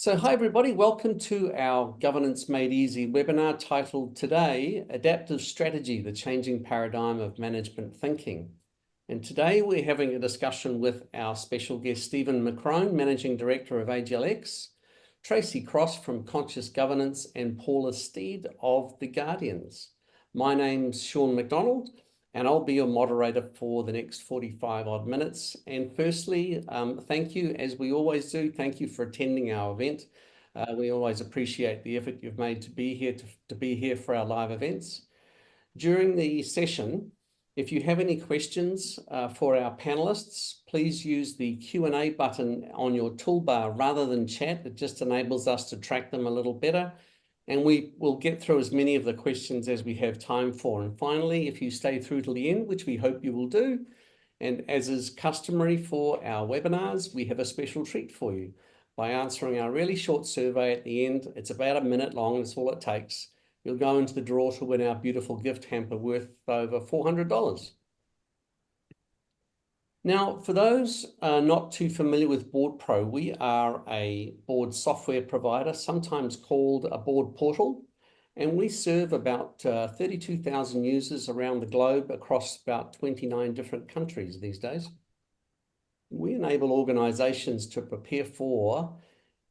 So hi everybody, welcome to our Governance Made Easy webinar titled today, Adaptive Strategy, the Changing Paradigm of Management Thinking. And today we're having a discussion with our special guest, Stephen McCrone, Managing Director of AGLX, Tracy Cross from Conscious Governance, and Paula Steed of the Guardians. My name's Sean McDonald, and I'll be your moderator for the next 45 odd minutes. And firstly, thank you, as we always do, thank you for attending our event. We always appreciate the effort you've made to be here for our live events. During the session, if you have any questions for our panelists, please use the Q&A button on your toolbar rather than chat. It just enables us to track them a little better. And we will get through as many of the questions as we have time for. And finally, if you stay through till the end, which we hope you will do, and as is customary for our webinars, we have a special treat for you. By answering our really short survey at the end, it's about a minute long, that's all it takes. You'll go into the draw to win our beautiful gift hamper worth over $400. Now, for those not too familiar with BoardPro, we are a board software provider, sometimes called a board portal, and we serve about 32,000 users around the globe across about 29 different countries these days. We enable organizations to prepare for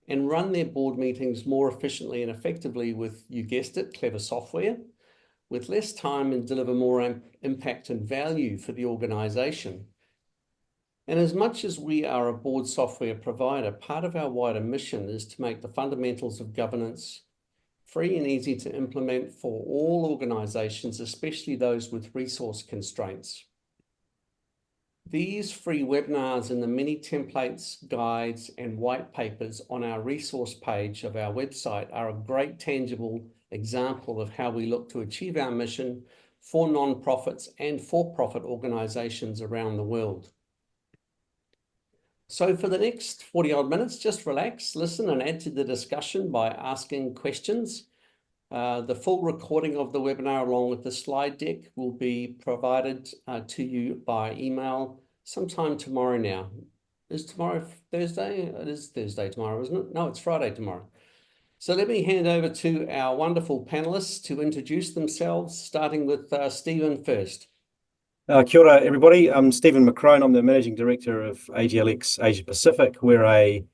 and run their board meetings more efficiently and effectively with, you guessed it, clever software, with less time and deliver more impact and value for the organization. And as much as we are a board software provider, part of our wider mission is to make the fundamentals of governance free and easy to implement for all organizations, especially those with resource constraints. These free webinars and the many templates, guides, and white papers on our resource page of our website are a great tangible example of how we look to achieve our mission for nonprofits and for-profit organizations around the world. So for the next 40 odd minutes, just relax, listen, and add to the discussion by asking questions. The full recording of the webinar along with the slide deck will be provided to you by email sometime tomorrow now. Is tomorrow Thursday? It is Thursday tomorrow, isn't it? No, it's Friday tomorrow. So let me hand over to our wonderful panelists to introduce themselves, starting with Stephen first. Kia ora, everybody. I'm Stephen McCrone. I'm the Managing Director of AGLX Asia Pacific. We're a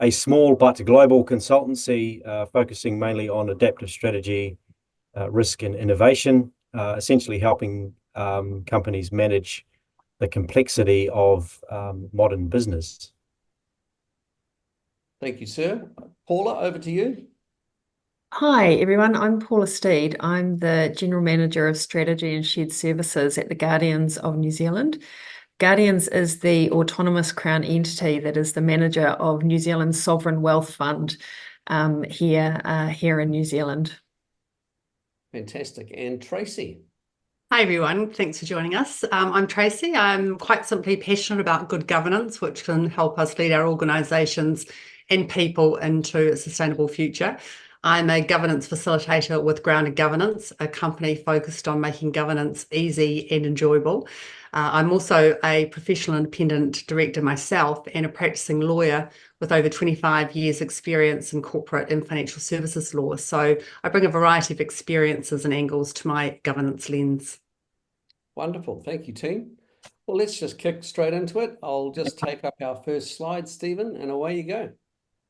small but global consultancy focusing mainly on adaptive strategy, risk and innovation, essentially helping companies manage the complexity of modern business. Thank you, sir. Paula, over to you. Hi, everyone. I'm Paula Steed. I'm the General Manager of Strategy and Shared Services at the Guardians of New Zealand. Guardians is the autonomous Crown entity that is the manager of New Zealand's sovereign wealth fund here in New Zealand. Fantastic. And Tracy. Hi, everyone. Thanks for joining us. I'm Tracy. I'm quite simply passionate about good governance, which can help us lead our organisations and people into a sustainable future. I'm a governance facilitator with Grounded Governance, a company focused on making governance easy and enjoyable. I'm also a professional independent director myself and a practicing lawyer with over 25 years experience in corporate and financial services law. So I bring a variety of experiences and angles to my governance lens. Wonderful. Thank you, team. Well, let's just kick straight into it. I'll just take up our first slide, Stephen, and away you go.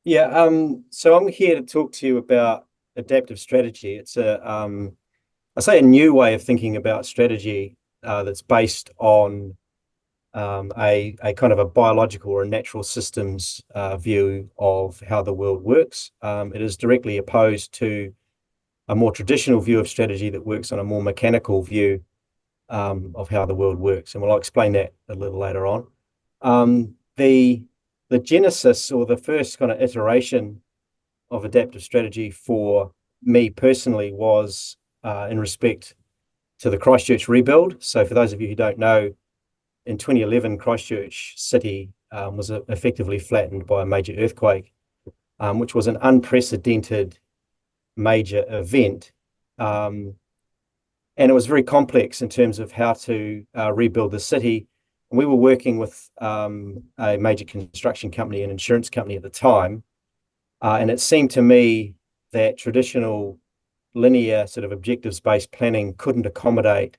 Yeah, so I'm here to talk to you about adaptive strategy. It's I say a new way of thinking about strategy that's based on a kind of a biological or a natural systems view of how the world works. It is directly opposed to a more traditional view of strategy that works on a more mechanical view of how the world works. And I'll explain that a little later on. The genesis or the first kind of iteration of adaptive strategy for me personally was in respect to the Christchurch rebuild. So for those of you who don't know, in 2011, Christchurch City was effectively flattened by a major earthquake, which was an unprecedented major event. And it was very complex in terms of how to rebuild the city. We were working with a major construction company and insurance company at the time And it seemed to me that traditional linear sort of objectives-based planning couldn't accommodate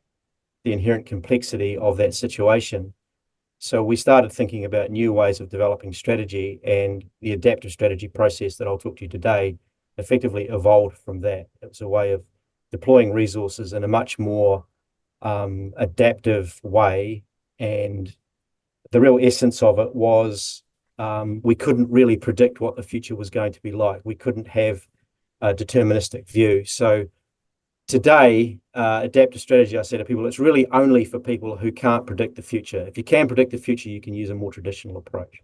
the inherent complexity of that situation. So we started thinking about new ways of developing strategy, and the adaptive strategy process that I'll talk to you today effectively evolved from that. It was a way of deploying resources in a much more adaptive way. And the real essence of it was we couldn't really predict what the future was going to be like. We couldn't have a deterministic view. So today, adaptive strategy, I say to people, it's really only for people who can't predict the future. If you can predict the future, you can use a more traditional approach.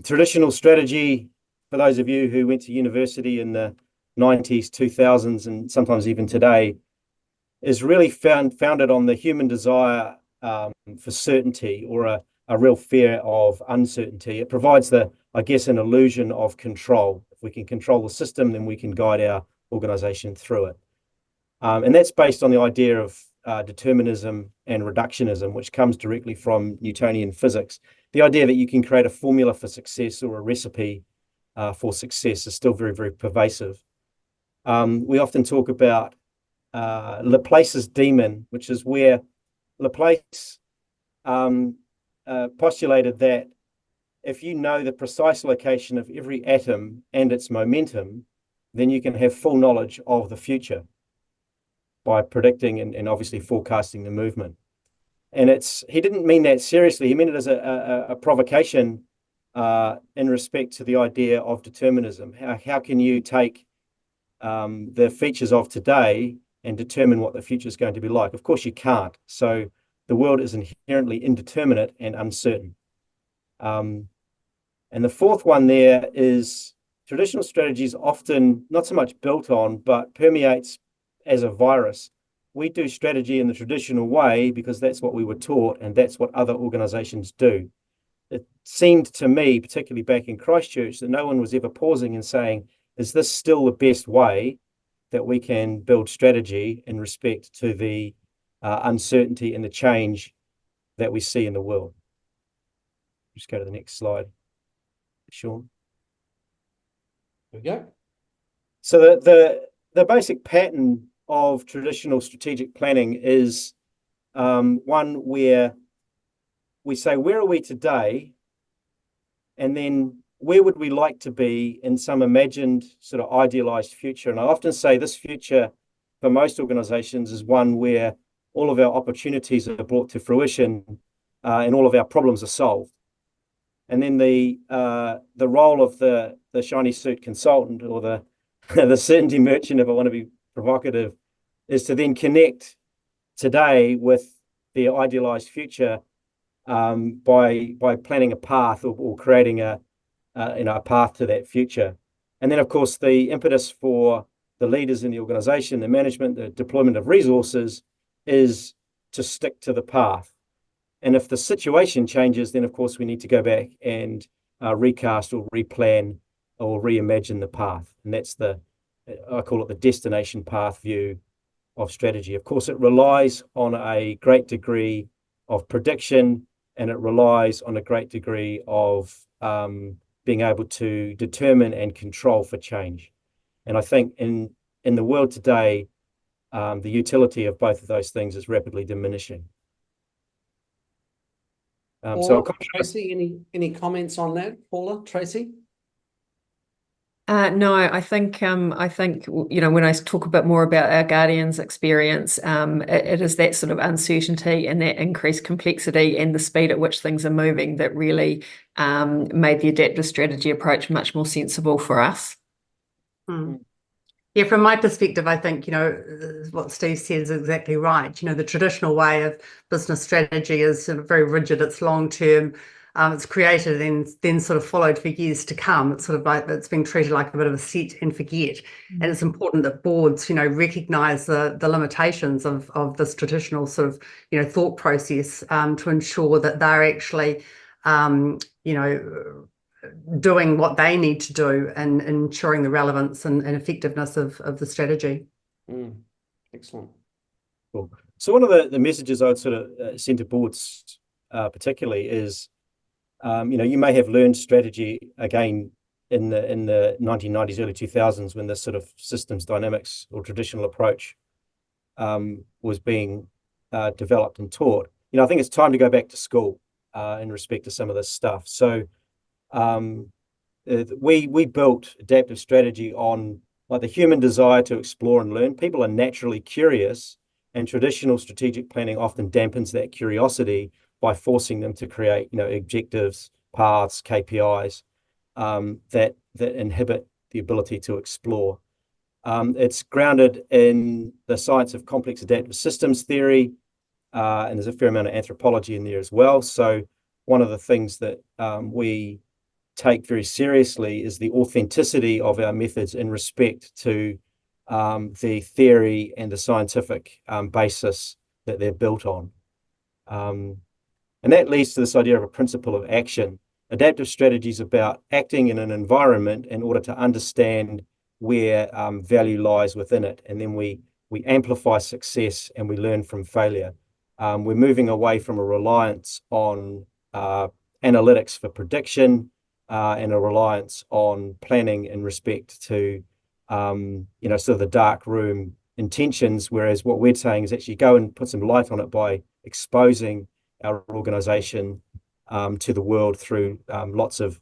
Traditional strategy, for those of you who went to university in the 90s, 2000s, and sometimes even today, is really founded on the human desire for certainty, or a real fear of uncertainty. It provides I guess, an illusion of control. If we can control the system, then we can guide our organization through it. And that's based on the idea of determinism and reductionism, which comes directly from Newtonian physics. The idea that you can create a formula for success or a recipe for success is still very, very pervasive. We often talk about Laplace's demon, which is where Laplace postulated that if you know the precise location of every atom and its momentum, then you can have full knowledge of the future by predicting and obviously forecasting the movement. And he didn't mean that seriously. He meant it as a provocation in respect to the idea of determinism. How can you take the features of today and determine what the future is going to be like? Of course you can't. So the world is inherently indeterminate and uncertain. And the fourth one there is traditional strategies often not so much built on, but permeates as a virus. We do strategy in the traditional way because that's what we were taught, and that's what other organizations do. It seemed to me, particularly back in Christchurch, that no one was ever pausing and saying, is this still the best way that we can build strategy in respect to the uncertainty and the change that we see in the world? Just go to the next slide, Sean. There we go. So the basic pattern of traditional strategic planning is one where we say, where are we today? And then where would we like to be in some imagined sort of idealized future? And I often say this future for most organizations is one where all of our opportunities are brought to fruition and all of our problems are solved. And then the role of the shiny suit consultant, or the certainty merchant, if I want to be provocative, is to then connect today with the idealized future by planning a path or creating a path to that future. And then, of course, the impetus for the leaders in the organization, the management, the deployment of resources, is to stick to the path. And if the situation changes, then of course we need to go back and recast or replan or reimagine the path. And that's I call it the destination path view of strategy. Of course, it relies on a great degree of prediction, and it relies on a great degree of being able to determine and control for change. And I think in the world today, the utility of both of those things is rapidly diminishing. So Tracy, any comments on that? Paula, Tracy? No, I think when I talk a bit more about our Guardians experience, it is that sort of uncertainty and that increased complexity and the speed at which things are moving that really made the adaptive strategy approach much more sensible for us. Yeah, from my perspective, I think, what Steve said is exactly right. The traditional way of business strategy is sort of very rigid, it's long-term, it's created and then sort of followed for years to come. It's sort of like, it's been treated like a bit of a set and forget. And it's important that boards, recognise the limitations of this traditional sort of, thought process to ensure that they're actually, doing what they need to do and ensuring the relevance and effectiveness of the strategy. Excellent. Cool. So one of the messages I would sort of send to boards particularly is You may have learned strategy again in the 1990s, early 2000s, when this sort of systems dynamics or traditional approach was being developed and taught. I think it's time to go back to school in respect to some of this stuff. So we built adaptive strategy on like the human desire to explore and learn. People are naturally curious, and traditional strategic planning often dampens that curiosity by forcing them to create, objectives, paths, KPIs that inhibit the ability to explore. It's grounded in the science of complex adaptive systems theory, and there's a fair amount of anthropology in there as well. So one of the things that we take very seriously is the authenticity of our methods in respect to the theory and the scientific basis that they're built on. And that leads to this idea of a principle of action. Adaptive strategy is about acting in an environment in order to understand where value lies within it. And then we amplify success and we learn from failure. We're moving away from a reliance on analytics for prediction and a reliance on planning in respect to, sort of the dark room intentions, whereas what we're saying is actually go and put some light on it by exposing our organization to the world through lots of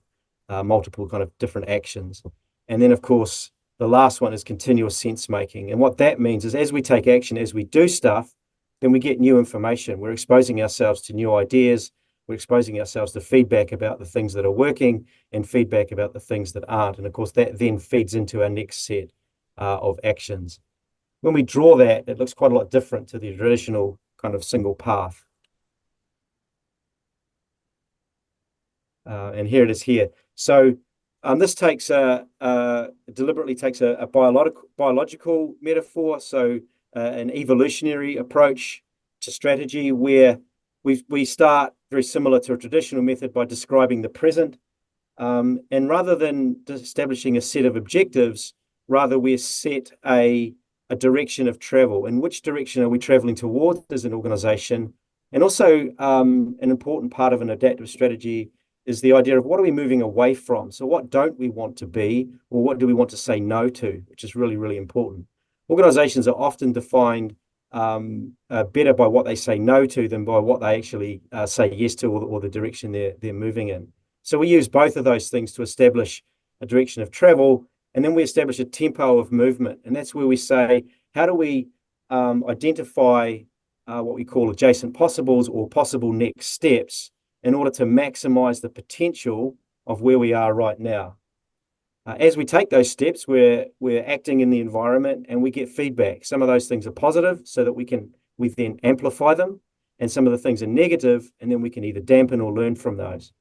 multiple kind of different actions. And then, of course, the last one is continuous sense making. And what that means is as we take action, as we do stuff, then we get new information. We're exposing ourselves to new ideas. We're exposing ourselves to feedback about the things that are working and feedback about the things that aren't. And of course, that then feeds into our next set of actions. When we draw that, it looks quite a lot different to the traditional kind of single path. And here it is here. So this deliberately takes a biological metaphor, so an evolutionary approach to strategy, where we start very similar to a traditional method by describing the present. And rather than establishing a set of objectives, rather we set a direction of travel. In which direction are we traveling towards as an organization? And also an important part of an adaptive strategy is the idea of what are we moving away from? So what don't we want to be, or what do we want to say no to, which is really, really important. Organizations are often defined better by what they say no to than by what they actually say yes to, or the direction they're moving in. So we use both of those things to establish a direction of travel, and then we establish a tempo of movement. And that's where we say, how do we identify what we call adjacent possibles or possible next steps in order to maximize the potential of where we are right now. As we take those steps, we're acting in the environment and we get feedback. Some of those things are positive so that we then amplify them, and some of the things are negative, and then we can either dampen or learn from those.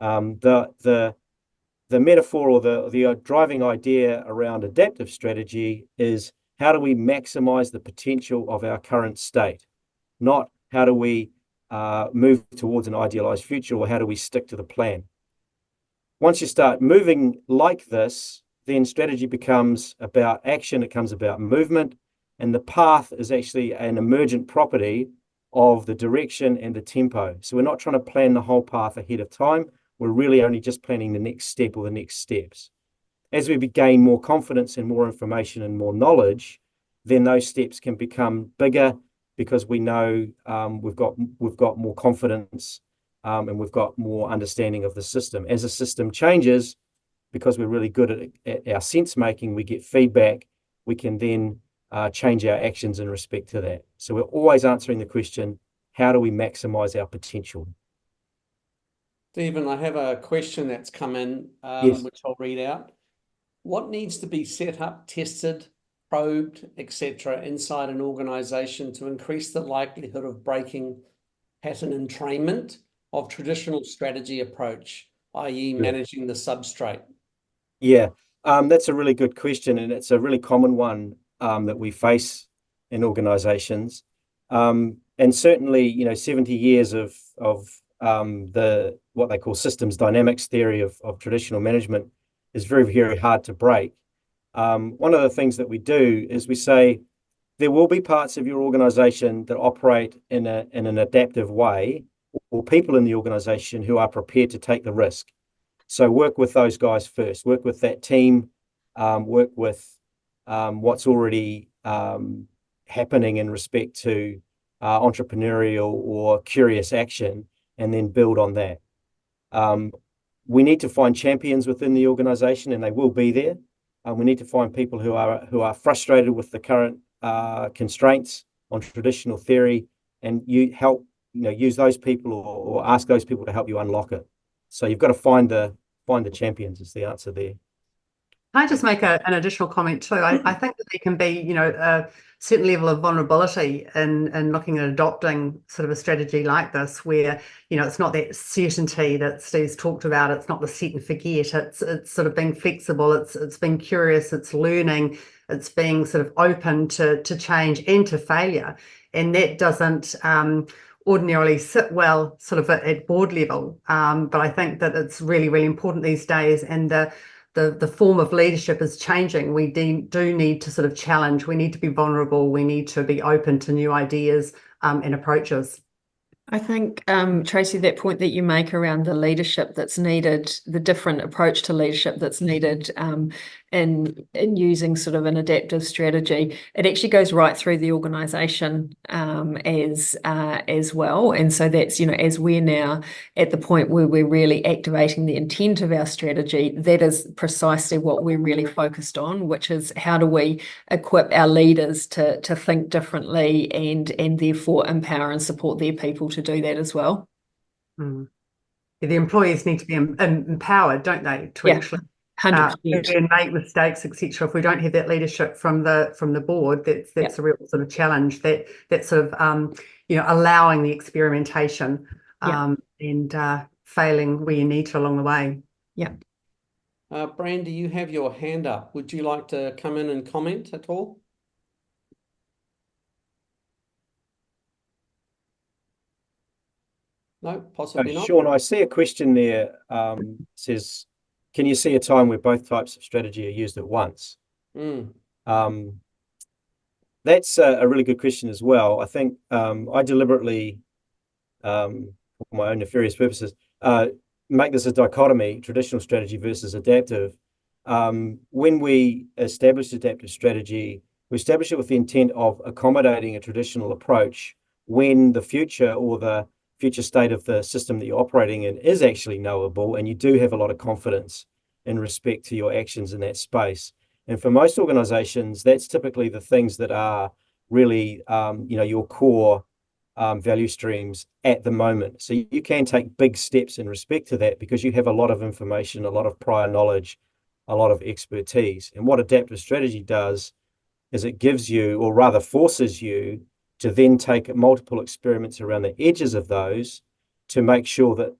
The metaphor or the driving idea around adaptive strategy is how do we maximize the potential of our current state, not how do we move towards an idealized future, or how do we stick to the plan. Once you start moving like this, then strategy becomes about action, it becomes about movement, and the path is actually an emergent property of the direction and the tempo. So we're not trying to plan the whole path ahead of time, we're really only just planning the next step or the next steps. As we gain more confidence and more information and more knowledge, then those steps can become bigger, because we know we've got more confidence and we've got more understanding of the system. As the system changes, because we're really good at our sense making, we get feedback, we can then change our actions in respect to that. So we're always answering the question, how do we maximize our potential? Stephen, I have a question that's come in, Yes. which I'll read out. What needs to be set up, tested, probed, etc., inside an organization to increase the likelihood of breaking pattern entrainment of traditional strategy approach, i.e. managing the substrate? Yeah, that's a really good question, and it's a really common one that we face in organizations. And certainly, 70 years of what they call systems dynamics theory of traditional management is very, very hard to break. One of the things that we do is we say there will be parts of your organization that operate in an adaptive way, or people in the organization who are prepared to take the risk. So work with those guys first, work with that team, work with what's already happening in respect to entrepreneurial or curious action, and then build on that. We need to find champions within the organization, and they will be there. We need to find people who are frustrated with the current constraints on traditional theory, and use those people or ask those people to help you unlock it. So you've got to find the champions is the answer there. Can I just make an additional comment too? I think that there can be, a certain level of vulnerability in looking at adopting sort of a strategy like this, where, it's not that certainty that Steve's talked about. It's not the set and forget. It's sort of being flexible. It's being curious. It's learning. It's being sort of open to change and to failure. And that doesn't ordinarily sit well sort of at board level. But I think that it's really, really important these days, and the form of leadership is changing. We do need to sort of challenge. We need to be vulnerable. We need to be open to new ideas and approaches. I think, Tracy, that point that you make around the leadership that's needed, the different approach to leadership that's needed in using sort of an adaptive strategy, it actually goes right through the organisation as well. And so that's, as we're now at the point where we're really activating the intent of our strategy, that is precisely what we're really focused on, which is how do we equip our leaders to think differently and therefore empower and support their people to do that as well. Mm. Yeah, the employees need to be empowered, don't they, to actually 100%. and make mistakes, etc. If we don't have that leadership from the board, that's a real sort of challenge. That sort of allowing the experimentation and failing where you need to along the way. Yeah. Brandy, you have your hand up. Would you like to come in and comment at all? No, possibly not. Sean, I see a question there. Says, can you see a time where both types of strategy are used at once? That's a really good question as well. I think I deliberately, for my own nefarious purposes, make this a dichotomy: traditional strategy versus adaptive. When we establish adaptive strategy, we establish it with the intent of accommodating a traditional approach when the future or the future state of the system that you're operating in is actually knowable, and you do have a lot of confidence in respect to your actions in that space. And for most organizations, that's typically the things that are really, your core value streams at the moment. So you can take big steps in respect to that because you have a lot of information, a lot of prior knowledge, a lot of expertise. And what adaptive strategy does is it gives you, or rather forces you, to then take multiple experiments around the edges of those to make sure that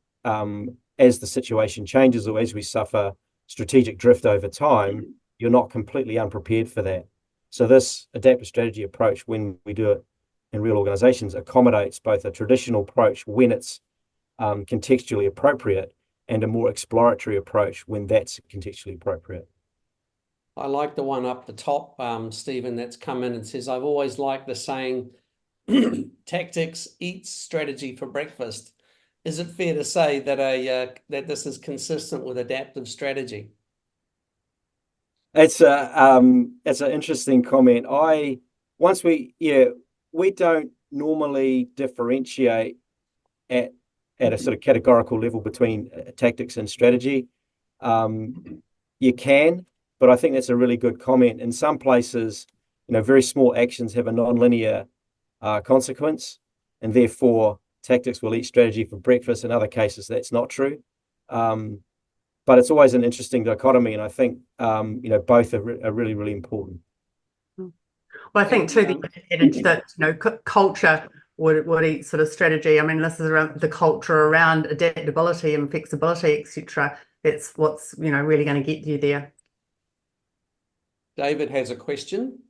as the situation changes or as we suffer strategic drift over time, you're not completely unprepared for that. So this adaptive strategy approach, when we do it in real organizations, accommodates both a traditional approach when it's contextually appropriate and a more exploratory approach when that's contextually appropriate. I like the one up the top, Stephen, that's come in and says, I've always liked the saying, tactics eats strategy for breakfast. Is it fair to say that that this is consistent with adaptive strategy? It's an interesting comment. We don't normally differentiate at a sort of categorical level between tactics and strategy. You can, but I think that's a really good comment. In some places, very small actions have a non-linear consequence, and therefore tactics will eat strategy for breakfast. In other cases, that's not true. But it's always an interesting dichotomy, and I think both are really, really important. Well, I think too the adage that culture would eat sort of strategy. I mean, this is around the culture around adaptability and flexibility, etc. That's what's really going to get you there. David has a question.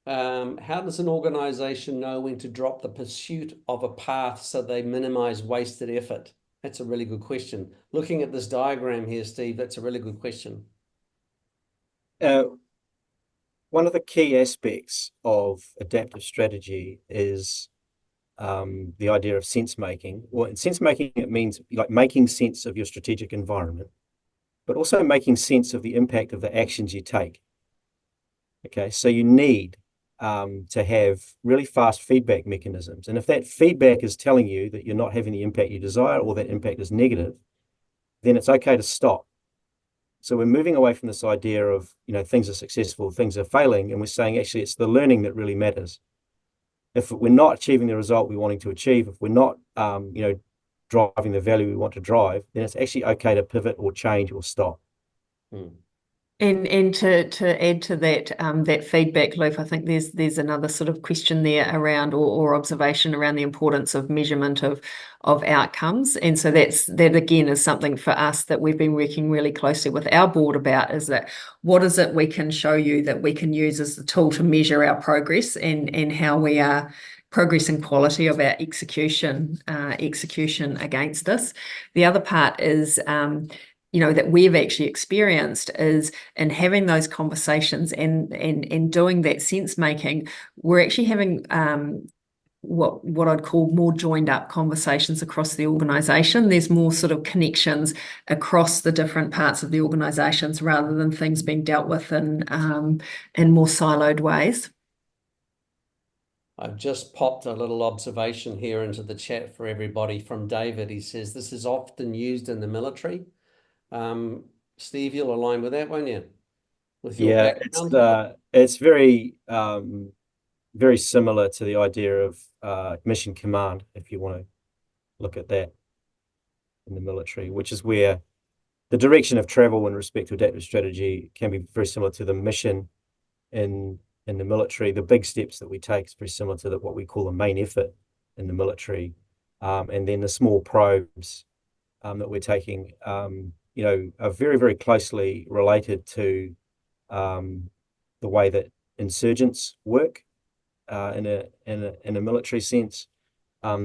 How does an organization know when to drop the pursuit of a path so they minimize wasted effort? That's a really good question. Looking at this diagram here, Steve, that's a really good question. One of the key aspects of adaptive strategy is the idea of sense making. Well, in sense making, it means like making sense of your strategic environment, but also making sense of the impact of the actions you take. Okay, so you need to have really fast feedback mechanisms. And if that feedback is telling you that you're not having the impact you desire, or that impact is negative, then it's okay to stop. So we're moving away from this idea of, things are successful, things are failing, and we're saying actually it's the learning that really matters. If we're not achieving the result we're wanting to achieve, if we're not, driving the value we want to drive, then it's actually okay to pivot or change or stop. And to add to that that feedback loop, I think there's another sort of question there around or observation around the importance of measurement of outcomes. And so that again is something for us that we've been working really closely with our board about, is that what is it we can show you that we can use as the tool to measure our progress and how we are progress and quality of our execution against this. The other part is that we've actually experienced is in having those conversations and doing that sense making, we're actually having what I'd call more joined up conversations across the organisation. There's more sort of connections across the different parts of the organisations rather than things being dealt with in more siloed ways. I've just popped a little observation here into the chat for everybody from David. He says this is often used in the military. Steve, you'll align with that, won't you? With your background? It's very very similar to the idea of mission command, if you want to look at that in the military, which is where the direction of travel in respect to adaptive strategy can be very similar to the mission in the military. The big steps that we take is very similar to what we call the main effort in the military, and then the small probes that we're taking are very, very closely related to the way that insurgents work in a military sense.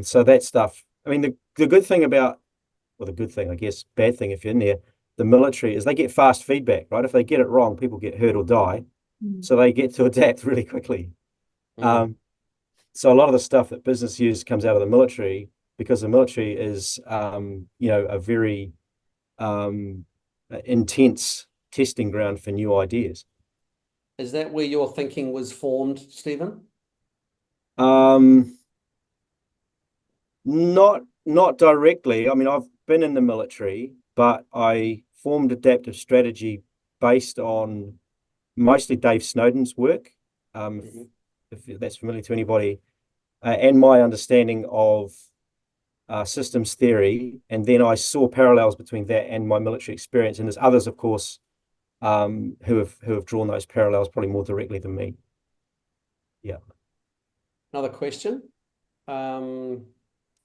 So that stuff, I mean, the good thing about, well, the good thing, I guess, bad thing if you're in there, the military, is they get fast feedback, right? If they get it wrong, people get hurt or die. So they get to adapt really quickly. So a lot of the stuff that business use comes out of the military, because the military is, a very intense testing ground for new ideas. Is that where your thinking was formed, Stephen? Not directly. I mean, I've been in the military, but I formed adaptive strategy based on mostly Dave Snowden's work, if that's familiar to anybody, and my understanding of systems theory. And then I saw parallels between that and my military experience. And there's others, of course, who have drawn those parallels probably more directly than me. Yeah. Another question.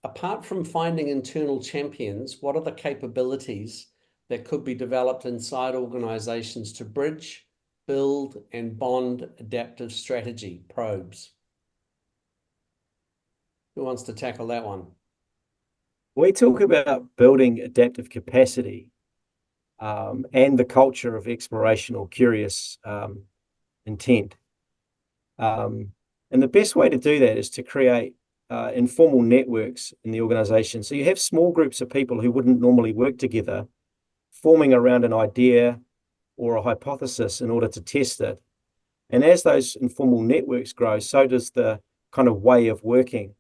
Apart from finding internal champions, what are the capabilities that could be developed inside organizations to bridge, build, and bond adaptive strategy probes? Who wants to tackle that one? We talk about building adaptive capacity and the culture of exploration or curious intent. And the best way to do that is to create informal networks in the organization. So you have small groups of people who wouldn't normally work together, forming around an idea or a hypothesis in order to test it. And as those informal networks grow, so does the kind of way of working.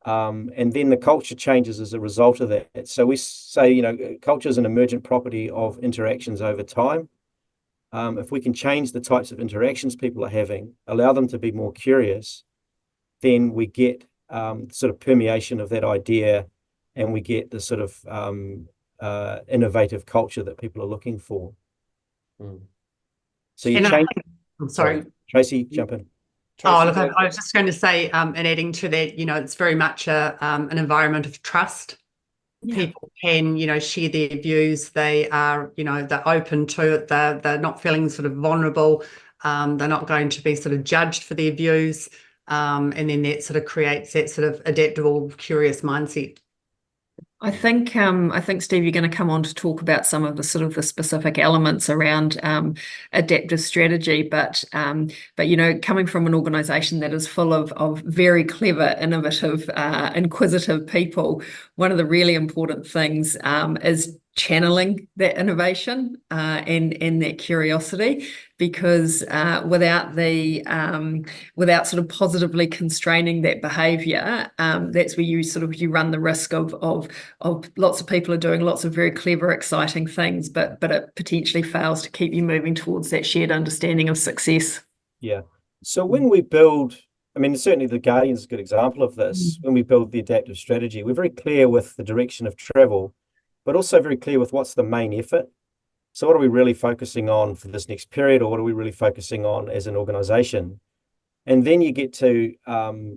And then the culture changes as a result of that. So we say, culture is an emergent property of interactions over time. If we can change the types of interactions people are having, allow them to be more curious, then we get sort of permeation of that idea, and we get the sort of innovative culture that people are looking for. So you change. I'm sorry. Tracy, jump in. Oh, look, I was just going to say, and adding to that, it's very much an environment of trust. Yeah. People can, share their views. They are, they're open to it. They're not feeling sort of vulnerable. They're not going to be sort of judged for their views. And then that sort of creates that sort of adaptable, curious mindset. I think Steve, you're going to come on to talk about some of the sort of the specific elements around adaptive strategy, but coming from an organisation that is full of very clever, innovative, inquisitive people, one of the really important things is channeling that innovation and that curiosity, because without sort of positively constraining that behaviour, that's where you run the risk of lots of people are doing lots of very clever, exciting things, but it potentially fails to keep you moving towards that shared understanding of success. Yeah. So when we build, I mean, certainly the Guardian's a good example of this. When we build the adaptive strategy, we're very clear with the direction of travel, but also very clear with what's the main effort. So what are we really focusing on for this next period, or what are we really focusing on as an organization? And then you get to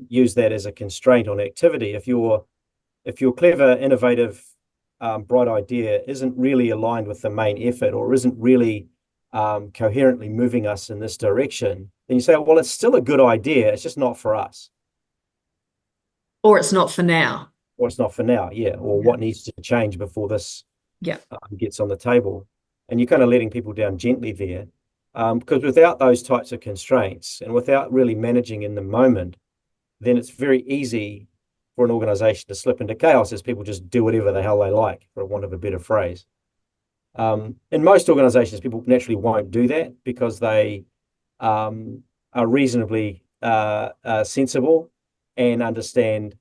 use that as a constraint on activity. If your clever, innovative, bright idea isn't really aligned with the main effort, or isn't really coherently moving us in this direction, then you say, well, it's still a good idea, it's just not for us. Or it's not for now. Or it's not for now, yeah. Or what needs to change before this gets on the table. And you're kind of letting people down gently there. Because without those types of constraints and without really managing in the moment, then it's very easy for an organization to slip into chaos as people just do whatever the hell they like, for want of a better phrase. In most organizations, people naturally won't do that because they are reasonably sensible and understand,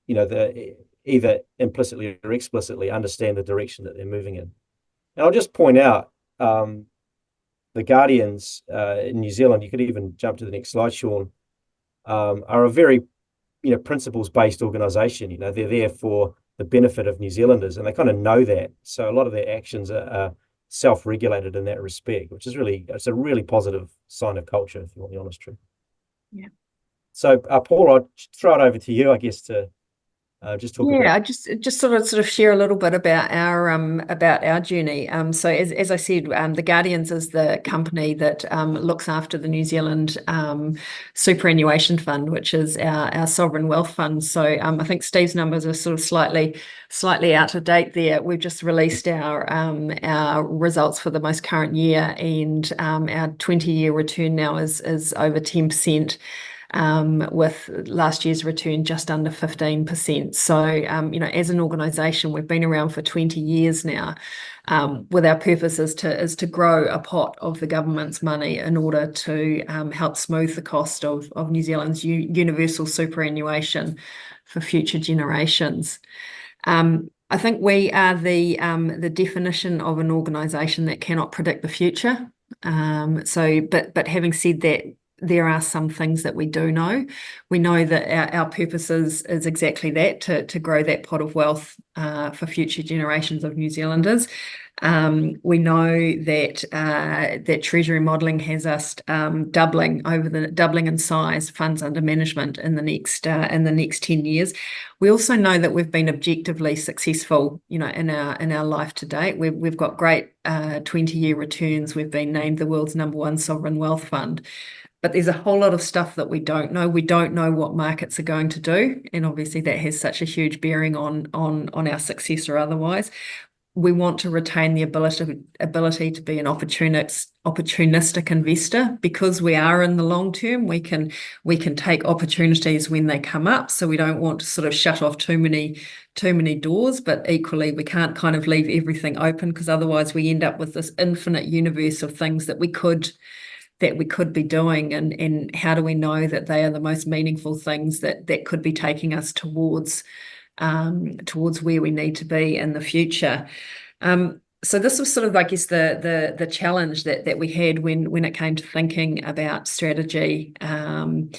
either implicitly or explicitly understand the direction that they're moving in. And I'll just point out the Guardians in New Zealand, you could even jump to the next slide, Sean, are a very principles-based organisation. They're there for the benefit of New Zealanders, and they kind of know that. So a lot of their actions are self-regulated in that respect, which is it's a really positive sign of culture, if you want the honest truth. Yeah. So Paul, I'll throw it over to you, I guess, to just talk about. I just sort of share a little bit about our journey. So as I said, the Guardians is the company that looks after the New Zealand Superannuation Fund, which is our sovereign wealth fund. So I think Steve's numbers are sort of slightly out of date there. We've just released our results for the most current year, and our 20-year return now is over 10%. With last year's return just under 15%. So, as an organisation, we've been around for 20 years now, with our purpose is to grow a pot of the government's money in order to help smooth the cost of New Zealand's universal superannuation for future generations. I think we are the definition of an organisation that cannot predict the future. But having said that, there are some things that we do know. We know that our purpose is exactly that, to grow that pot of wealth for future generations of New Zealanders. We know that Treasury modelling has us doubling in size funds under management in the next 10 years. We also know that we've been objectively successful, in our life to date. We've got great 20-year returns. We've been named the world's #1 sovereign wealth fund. But there's a whole lot of stuff that we don't know. We don't know what markets are going to do, and obviously that has such a huge bearing on our success or otherwise. We want to retain the ability to be an opportunistic investor, because we are in the long term. We can take opportunities when they come up. So we don't want to sort of shut off too many doors, but equally we can't kind of leave everything open, because otherwise we end up with this infinite universe of things that we could be doing, and how do we know that they are the most meaningful things that could be taking us towards where we need to be in the future. So this was sort of, I guess, the challenge that we had when it came to thinking about strategy. And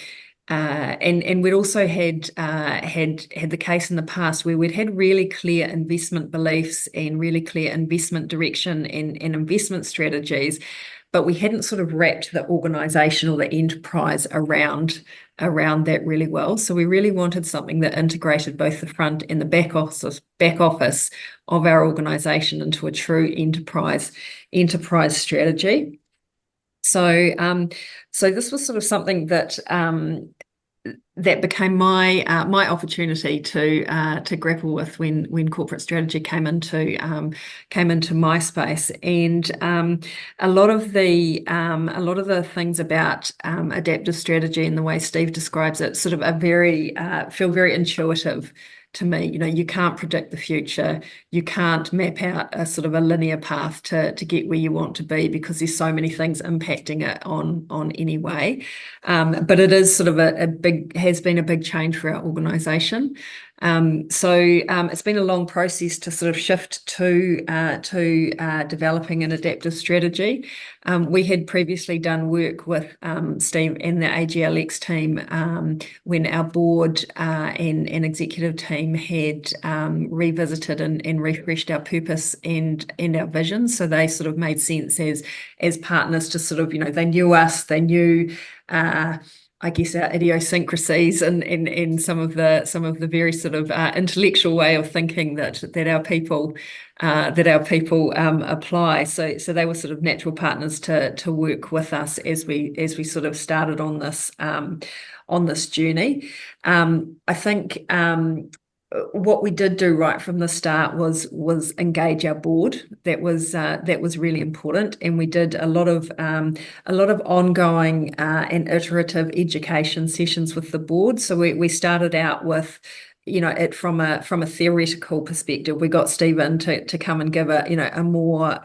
we'd also had the case in the past where we'd had really clear investment beliefs and really clear investment direction and investment strategies, but we hadn't sort of wrapped the organisation or the enterprise around that really well. So we really wanted something that integrated both the front and the back office of our organisation into a true enterprise strategy. So this was sort of something that that became my my opportunity to grapple with when corporate strategy came into my space, and a lot of the things about adaptive strategy and the way Steve describes it sort of are feel very intuitive to me. You know, you can't predict the future. You can't map out a sort of a linear path to get where you want to be, because there's so many things impacting it on any way. But it is sort of has been a big change for our organisation. So it's been a long process to sort of shift to developing an adaptive strategy. We had previously done work with Steve and the AGLX team when our board and executive team had revisited and refreshed our purpose and our vision. So they sort of made sense as partners to sort of, you know, they knew us, they knew I guess our idiosyncrasies and some of the very sort of intellectual way of thinking that our people apply. So they were sort of natural partners to work with us as we sort of started on this journey. I think what we did do right from the start was engage our board. That was really important, and we did a lot of ongoing and iterative education sessions with the board. So we started out with, you know, it from a theoretical perspective. We got Stephen to come and give a more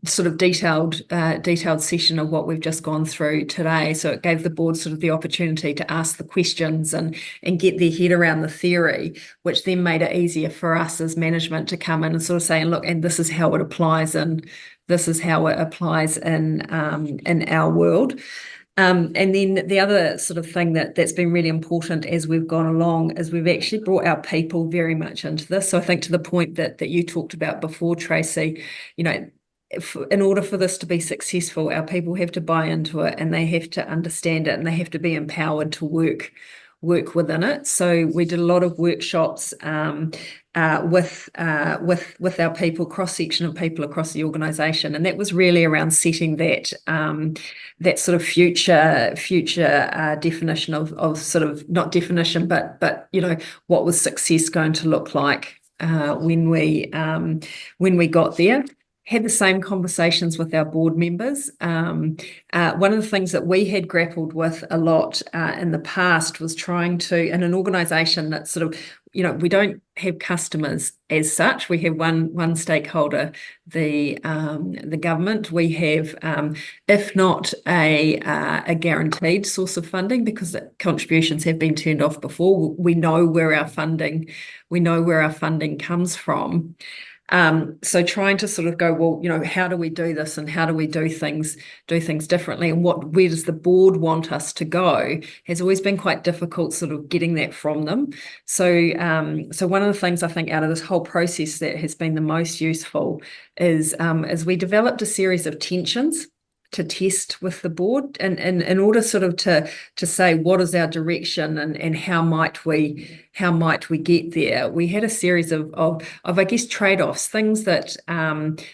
sort of detailed session of what we've just gone through today. So it gave the board sort of the opportunity to ask the questions and get their head around the theory, which then made it easier for us as management to come in and sort of say, look, and this is how it applies, and this is how it applies in our world. And then the other sort of thing that's been really important as we've gone along is we've actually brought our people very much into this. So I think to the point that you talked about before, Tracy, you know, in order for this to be successful, our people have to buy into it, and they have to understand it, and they have to be empowered to work within it. So we did a lot of workshops with our people, cross-section of people across the organisation, and that was really around setting that sort of future definition of sort of, not definition, but you know, what was success going to look like when we got there. Had the same conversations with our board members. One of the things that we had grappled with a lot in the past was trying to, in an organisation that sort of, you know, we don't have customers as such. We have one stakeholder, the government. We have, if not a guaranteed source of funding, because the contributions have been turned off before. We know where our funding comes from. So trying to sort of go, well, you know, how do we do this, and how do we do things differently, and where does the board want us to go, has always been quite difficult sort of getting that from them. So one of the things I think out of this whole process that has been the most useful is we developed a series of tensions to test with the board, and in order sort of to say what is our direction and how might we get there. We had a series of I guess trade-offs, things that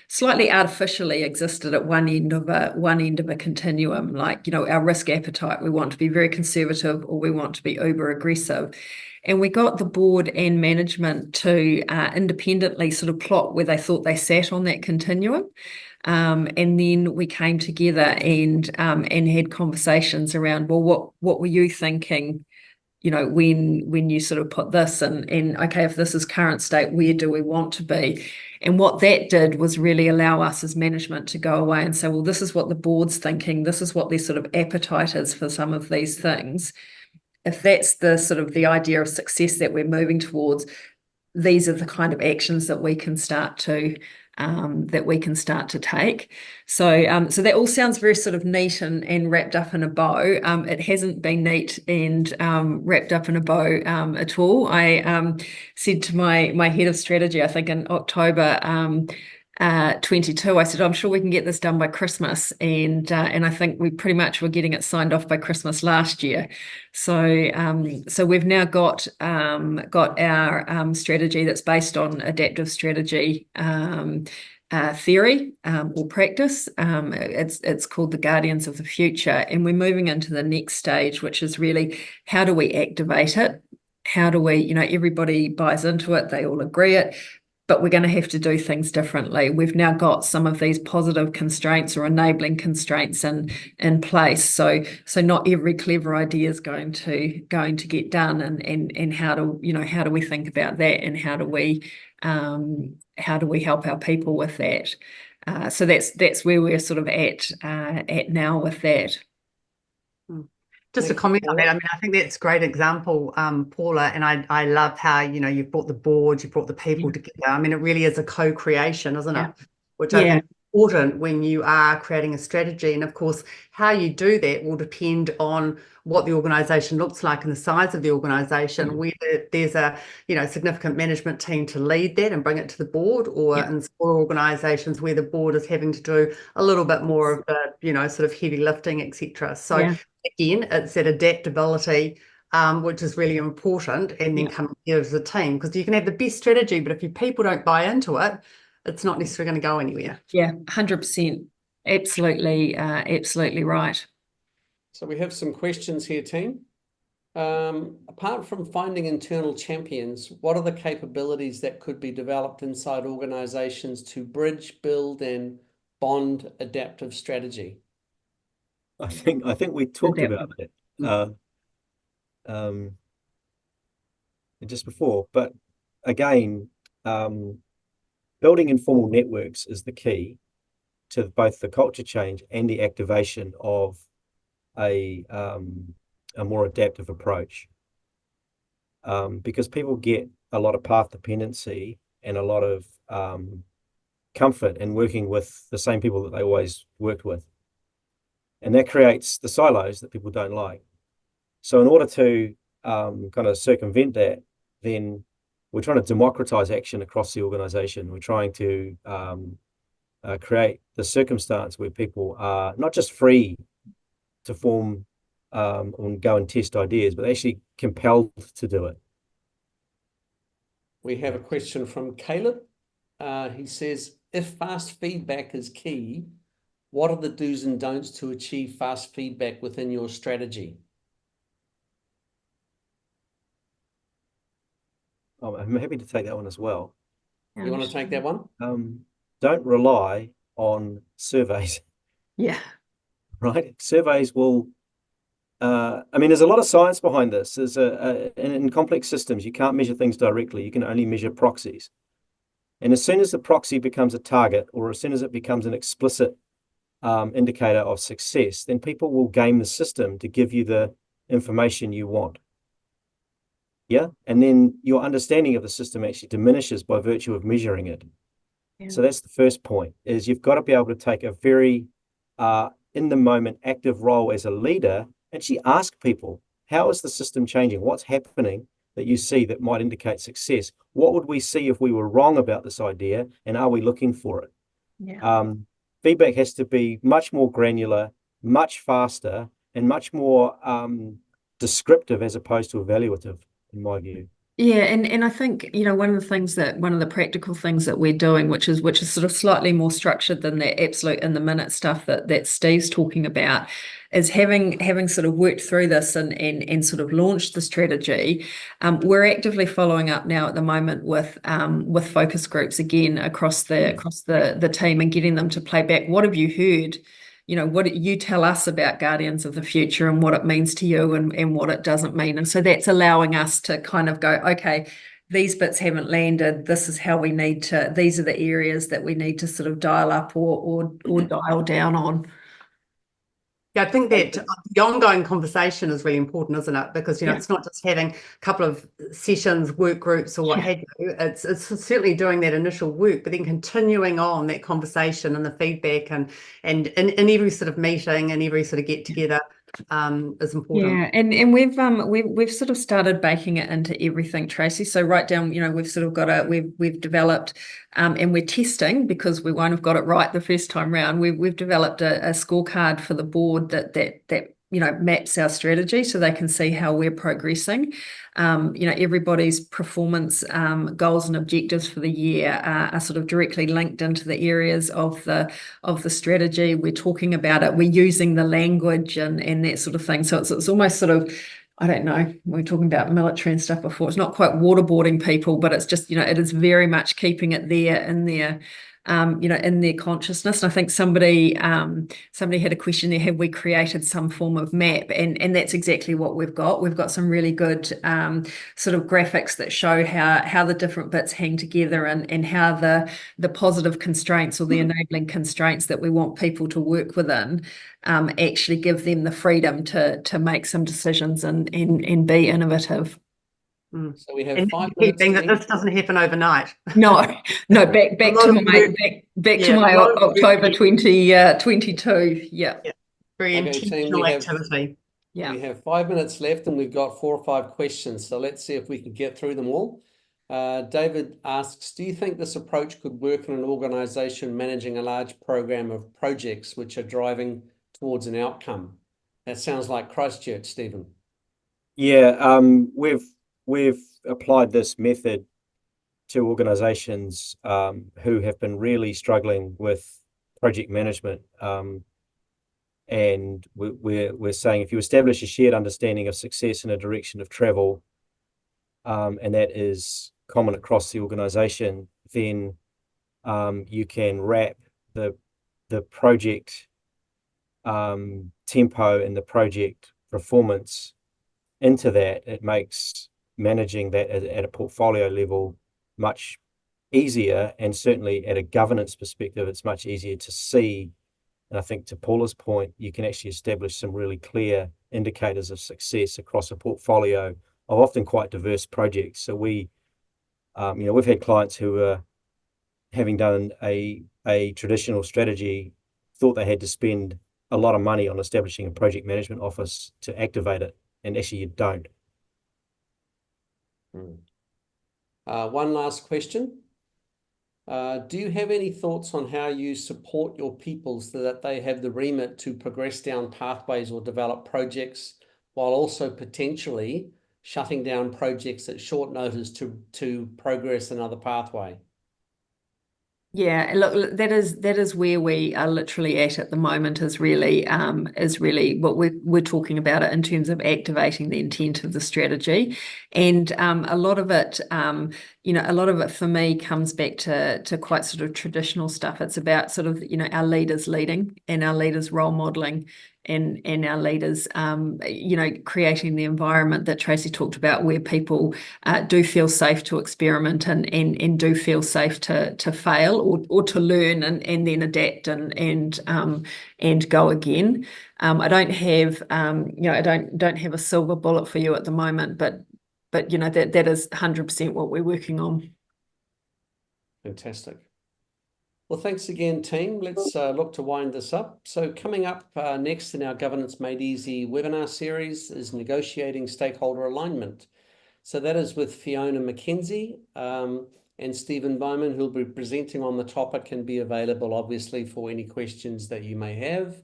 slightly artificially existed at one end of a continuum, like, you know, our risk appetite. We want to be very conservative, or we want to be uber aggressive. And we got the board and management to independently sort of plot where they thought they sat on that continuum. And then we came together and had conversations around, well, what were you thinking, you know, when you sort of put this and okay, if this is current state, where do we want to be? And what that did was really allow us as management to go away and say, well, this is what the board's thinking, this is what their sort of appetite is for some of these things. If that's the sort of the idea of success that we're moving towards, these are the kind of actions that we can start to take. So that all sounds very sort of neat and wrapped up in a bow. It hasn't been neat and wrapped up in a bow at all. I said to my head of strategy, I think in October 22, I said, I'm sure we can get this done by Christmas, and I think we pretty much were getting it signed off by Christmas last year. So we've now got our strategy that's based on adaptive strategy theory or practice. It's called the Guardians of the Future, and we're moving into the next stage, which is really how do we activate it? How do we, everybody buys into it, they all agree it, but we're going to have to do things differently. We've now got some of these positive constraints or enabling constraints in place. So not every clever idea is going to get done, and how do we think about that, and how do we help our people with that? So that's where we're sort of at now with that. Just a comment on that. I mean, I think that's a great example, Paula, and I love how, you've brought the board, you've brought the people together. I mean, it really is a co-creation, isn't it? Which I think is important when you are creating a strategy. And of course, how you do that will depend on what the organisation looks like and the size of the organisation, whether there's a, significant management team to lead that and bring it to the board, or in smaller organisations where the board is having to do a little bit more of the, sort of heavy lifting, etc. So again, it's that adaptability, which is really important, and then coming together as a team, because you can have the best strategy, but if your people don't buy into it, it's not necessarily going to go anywhere. Yeah, 100%. Absolutely right. So we have some questions here, team. Apart from finding internal champions, what are the capabilities that could be developed inside organizations to bridge, build, and bond adaptive strategy? I think we talked about it just before, but again, building informal networks is the key to both the culture change and the activation of a more adaptive approach, because people get a lot of path dependency and a lot of comfort in working with the same people that they always worked with, and that creates the silos that people don't like. So in order to kind of circumvent that, then we're trying to democratize action across the organization. We're trying to create the circumstance where people are not just free to form and go and test ideas, but actually compelled to do it. We have a question from Caleb. He says, if fast feedback is key, what are the do's and don'ts to achieve fast feedback within your strategy? I'm happy to take that one as well. You want to take that one? Don't rely on surveys. Yeah. Right? Surveys will, I mean, there's a lot of science behind this. There's in complex systems, you can't measure things directly. You can only measure proxies. And as soon as the proxy becomes a target, or as soon as it becomes an explicit indicator of success, then people will game the system to give you the information you want. Yeah. And then your understanding of the system actually diminishes by virtue of measuring it. Yeah. So that's the first point, is you've got to be able to take a very in the moment active role as a leader, actually ask people, how is the system changing? What's happening that you see that might indicate success? What would we see if we were wrong about this idea? And are we looking for it? Yeah. Feedback has to be much more granular, much faster, and much more descriptive as opposed to evaluative, in my view. Yeah, and I think, one of the practical things that we're doing, which is sort of slightly more structured than that absolute in the minute stuff that Steve's talking about, is having sort of worked through this and sort of launched the strategy. We're actively following up now at the moment with focus groups again across the team, and getting them to play back. What have you heard? What you tell us about Guardians of the Future and what it means to you and what it doesn't mean. And so that's allowing us to kind of go, okay, these bits haven't landed. This is how we need to, these are the areas that we need to sort of dial up or dial down on. Yeah, I think that the ongoing conversation is really important, isn't it? Because, it's not just having a couple of sessions, work groups or what have you. It's certainly doing that initial work, but then continuing on that conversation and the feedback and in every sort of meeting and every sort of get together is important. Yeah, and we've sort of started baking it into everything, Tracy. So right down, we've sort of we've developed and we're testing, because we won't have got it right the first time round. We've developed a scorecard for the board that maps our strategy so they can see how we're progressing. Everybody's performance goals and objectives for the year are sort of directly linked into the areas of the strategy. We're talking about it, we're using the language and that sort of thing. So it's almost sort of, I don't know, we were talking about military and stuff before. It's not quite waterboarding people, but it's just, it is very much keeping it there in their consciousness. And I think somebody had a question there, have we created some form of map? And that's exactly what we've got. We've got some really good sort of graphics that show how the different bits hang together and how the positive constraints or the enabling constraints that we want people to work within actually give them the freedom to make some decisions and be innovative. So we have And 5 the key minutes. thing that this doesn't happen overnight. No, back to my October 2022. Yeah. Very Okay, team, intentional activity. Yeah. We have 5 minutes left and we've got 4 or 5 questions. So let's see if we can get through them all. David asks, do you think this approach could work in an organisation managing a large program of projects which are driving towards an outcome? That sounds like Christchurch, Stephen. Yeah, we've applied this method to organizations who have been really struggling with project management. And we're saying if you establish a shared understanding of success and a direction of travel, and that is common across the organization, then you can wrap the project tempo and the project performance into that. It makes managing that at a portfolio level much easier, and certainly at a governance perspective, it's much easier to see. And I think to Paula's point, you can actually establish some really clear indicators of success across a portfolio of often quite diverse projects. So we've had clients who are, having done a traditional strategy, thought they had to spend a lot of money on establishing a project management office to activate it, and actually you don't. One last question. Do you have any thoughts on how you support your people so that they have the remit to progress down pathways or develop projects while also potentially shutting down projects at short notice to progress another pathway? Yeah, look, that is where we are literally at the moment, is really what we're talking about it in terms of activating the intent of the strategy. And a lot of it for me comes back to quite sort of traditional stuff. It's about sort of, our leaders leading and our leaders role modeling and our leaders, creating the environment that Tracy talked about, where people do feel safe to experiment and do feel safe to fail or to learn and then adapt and go again. I don't have I don't have a silver bullet for you at the moment, but that is 100% what we're working on. Fantastic. Well, thanks again, team. Let's look to wind this up. So coming up next in our Governance Made Easy webinar series is negotiating stakeholder alignment. So that is with Fiona McKenzie and Stephen Bowman, who'll be presenting on the topic and be available, obviously, for any questions that you may have.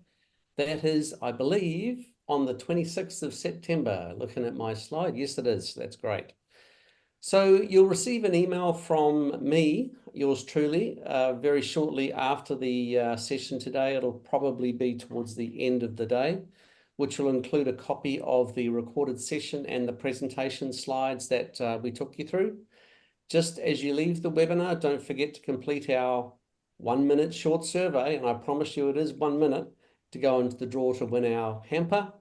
That is, I believe, on the 26th of September. Looking at my slide. Yes, it is. That's great. So you'll receive an email from me, yours truly, very shortly after the session today. It'll probably be towards the end of the day, which will include a copy of the recorded session and the presentation slides that we took you through. Just as you leave the webinar, don't forget to complete our 1-minute short survey, and I promise you it is 1 minute, to go into the draw to win our hamper.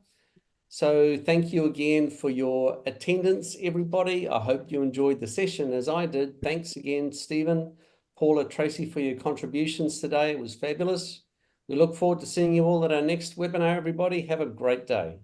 So thank you again for your attendance, everybody. I hope you enjoyed the session as I did. Thanks again, Stephen, Paula, Tracy, for your contributions today. It was fabulous. We look forward to seeing you all at our next webinar, everybody. Have a great day.